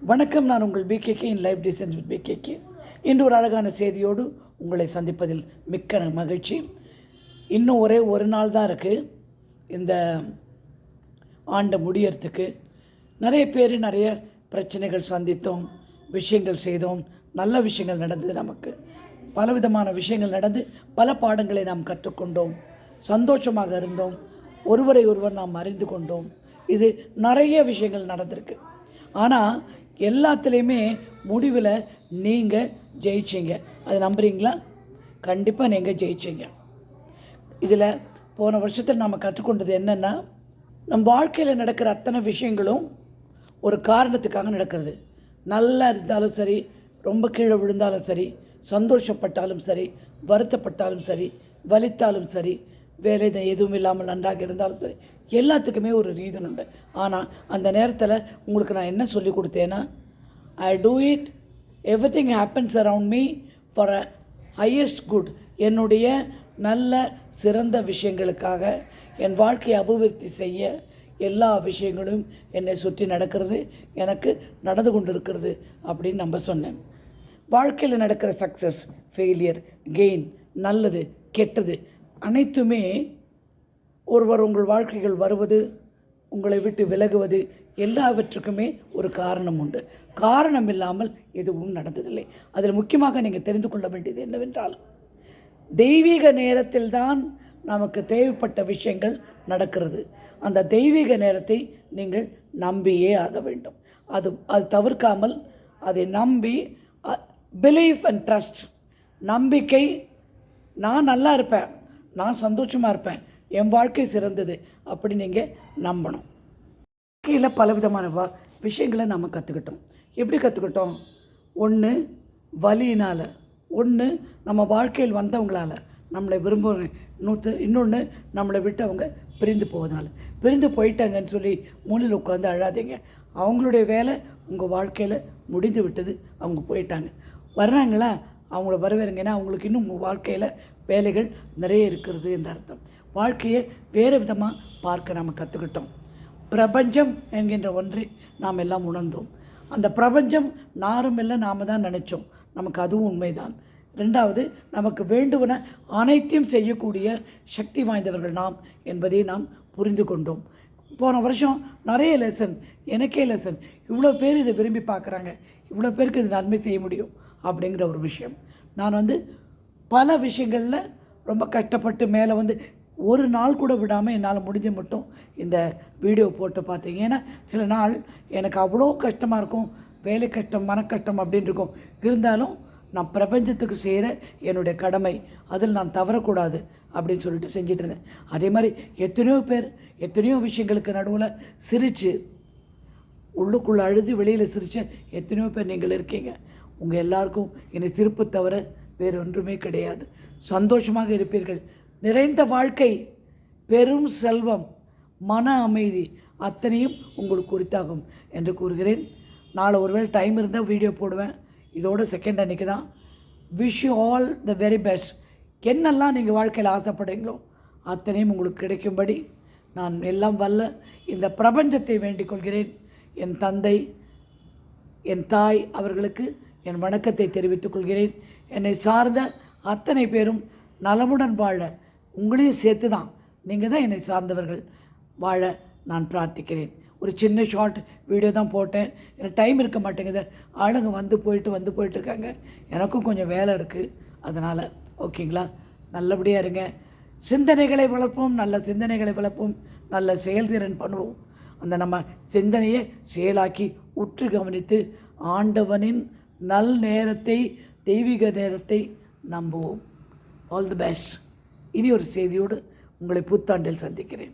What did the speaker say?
வணக்கம். நான் உங்கள் PKK in life designs with PKK. இன்று ஒரு அழகான செய்தியோடு உங்களை சந்திப்பதில் மிக்க மகிழ்ச்சி. இன்னும் ஒரே ஒரு நாள் தான் இருக்குது இந்த ஆண்டை முடியறதுக்கு. நிறைய பேர் நிறைய பிரச்சனைகள் சந்தித்தோம், விஷயங்கள் செய்தோம், நல்ல விஷயங்கள் நடந்தது. நமக்கு பலவிதமான விஷயங்கள் நடந்து பல பாடங்களை நாம் கற்றுக்கொண்டோம், சந்தோஷமாக இருந்தோம், ஒருவரை ஒருவர் நாம் அறிந்து கொண்டோம். இது நிறைய விஷயங்கள் நடந்திருக்கு. ஆனால் எல்லாத்துலேயுமே முடிவில் நீங்கள் ஜெயிச்சிங்க. அது நம்புறீங்களா? கண்டிப்பாக நீங்கள் ஜெயிச்சிங்க. இதில் போன வருஷத்தில் நம்ம கற்றுக்கொண்டது என்னென்னா, நம் வாழ்க்கையில் நடக்கிற அத்தனை விஷயங்களும் ஒரு காரணத்துக்காக நடக்கிறது. நல்லா இருந்தாலும் சரி, ரொம்ப கீழே விழுந்தாலும் சரி, சந்தோஷப்பட்டாலும் சரி, வருத்தப்பட்டாலும் சரி, வலித்தாலும் சரி, வேலை எதுவும் இல்லாமல் நன்றாக இருந்தாலும் சரி, எல்லாத்துக்குமே ஒரு ரீசன் உண்டு. ஆனால் அந்த நேரத்தில் உங்களுக்கு நான் என்ன சொல்லி கொடுத்தேன்னா, I do it, everything happens around me for a highest good. என்னுடைய நல்ல சிறந்த விஷயங்களுக்காக, என் வாழ்க்கையை அபிவிருத்தி செய்ய எல்லா விஷயங்களும் என்னை சுற்றி நடக்கிறது, எனக்கு நடந்து கொண்டு இருக்கிறது அப்படின்னு நம்ம சொன்னேன். வாழ்க்கையில் நடக்கிற சக்ஸஸ், ஃபெயிலியர், கெயின், நல்லது, கெட்டது அனைத்துமே ஒருவர் உங்கள் வாழ்க்கைகள் வருவது, உங்களை விட்டு விலகுவது, எல்லாவற்றுக்குமே ஒரு காரணம் உண்டு. காரணம் இல்லாமல் எதுவும் நடந்ததில்லை. அதில் முக்கியமாக நீங்கள் தெரிந்து கொள்ள வேண்டியது என்னவென்றால், தெய்வீக நேரத்தில்தான் நமக்கு தேவைப்பட்ட விஷயங்கள் நடக்கிறது. அந்த தெய்வீக நேரத்தை நீங்கள் நம்பியே ஆக வேண்டும். அது தவிர்க்காமல் அதை நம்பி, பிலீவ் அண்ட் ட்ரஸ்ட், நம்பிக்கை, நான் நல்லா இருப்பேன், நான் சந்தோஷமாக இருப்பேன், என் வாழ்க்கை சிறந்தது அப்படி நீங்கள் நம்பணும். வாழ்க்கையில் பலவிதமான விஷயங்களை நம்ம கற்றுக்கிட்டோம். எப்படி கற்றுக்கிட்டோம்? ஒன்று வலியினால், ஒன்று நம்ம வாழ்க்கையில் வந்தவங்களால், நம்மளை விரும்புகிற, இன்னொன்று நம்மளை விட்டு அவங்க பிரிந்து போவதனால. பிரிந்து போயிட்டாங்கன்னு சொல்லி மூலையில் உட்காந்து அழாதீங்க. அவங்களுடைய வேலை உங்கள் வாழ்க்கையில் முடிந்து விட்டது, அவங்க போயிட்டாங்க. வர்றாங்களா, அவங்கள வரவேறுங்கன்னா அவங்களுக்கு இன்னும் உங்கள் வாழ்க்கையில் வேலைகள் நிறைய இருக்கிறது என்ற அர்த்தம். வாழ்க்கையை வேறு விதமாக பார்க்க நாம் கற்றுக்கிட்டோம். பிரபஞ்சம் என்கின்ற ஒன்றை நாம் எல்லாம் உணர்ந்தோம். அந்த பிரபஞ்சம் நாரும் இல்லை, நாம் தான் நினச்சோம். நமக்கு அதுவும் உண்மைதான். ரெண்டாவது, நமக்கு வேண்டுவன அனைத்தையும் செய்யக்கூடிய சக்தி வாய்ந்தவர்கள் நாம் என்பதை நாம் புரிந்து கொண்டோம். போன வருஷம் நிறைய லெசன், எனக்கே லெசன். இவ்வளோ பேர் இதை விரும்பி பார்க்குறாங்க, இவ்வளோ பேருக்கு இது நன்மை செய்ய முடியும் அப்படிங்கிற ஒரு விஷயம். நான் பல விஷயங்களில் ரொம்ப கஷ்டப்பட்டு மேலே ஒரு நாள் கூட விடாமல் என்னால் முடிஞ்ச மட்டும் இந்த வீடியோ போட்டு பார்த்தேன். ஏன்னா சில நாள் எனக்கு அவ்வளோ கஷ்டமாக இருக்கும், வேலை கஷ்டம், மன கஷ்டம் அப்படின்னு இருக்கும். இருந்தாலும் நான் பிரபஞ்சத்துக்கு செய்கிற என்னுடைய கடமை, அதில் நான் தவறக்கூடாது அப்படின்னு சொல்லிட்டு செஞ்சுட்டு இருந்தேன். அதே மாதிரி எத்தனையோ பேர் எத்தனையோ விஷயங்களுக்கு நடுவில் சிரித்து, உள்ளுக்குள்ளே அழுது வெளியில் சிரித்து எத்தனையோ பேர் நீங்கள் இருக்கீங்க. உங்கள் எல்லாருக்கும் என்னை சிரிப்பு தவிர வேறு ஒன்றுமே கிடையாது. சந்தோஷமாக இருப்பீர்கள். நிறைந்த வாழ்க்கை, பெரும் செல்வம், மன அமைதி அத்தனையும் உங்களுக்கு குறித்தாகும் என்று கூறுகிறேன். நாளை ஒருவேளை டைம் இருந்தால் வீடியோ போடுவேன். இதோட செகண்ட் அன்றைக்கி தான். Wish you all the very best. என்னெல்லாம் நீங்கள் வாழ்க்கையில் ஆசைப்படுறீங்களோ அத்தனையும் உங்களுக்கு கிடைக்கும்படி நான் எல்லாம் வல்ல இந்த பிரபஞ்சத்தை வேண்டிக் கொள்கிறேன். என் தந்தை, என் தாய் அவர்களுக்கு என் வணக்கத்தை தெரிவித்துக் கொள்கிறேன். என்னை சார்ந்த அத்தனை பேரும் நலமுடன் வாழ, உங்களையும் சேர்த்து தான், நீங்கள் தான் என்னை சார்ந்தவர்கள், வாழ நான் பிரார்த்திக்கிறேன். ஒரு சின்ன ஷார்ட் வீடியோ தான் போட்டேன். எனக்கு டைம் இருக்க மாட்டேங்குது. ஆளுங்க வந்து போயிட்டுருக்காங்க. எனக்கும் கொஞ்சம் வேலை இருக்குது. அதனால் ஓகேங்களா, நல்லபடியாக இருங்க. சிந்தனைகளை வளர்ப்போம், நல்ல சிந்தனைகளை வளர்ப்போம், நல்ல செயல்திறன் பண்ணுவோம். அந்த நம்ம சிந்தனையை செயலாக்கி உற்று கவனித்து ஆண்டவனின் நல் நேரத்தை, தெய்வீக நேரத்தை நம்புவோம். All the best. இனி ஒரு செய்தியோடு உங்களை புத்தாண்டில் சந்திக்கிறேன்.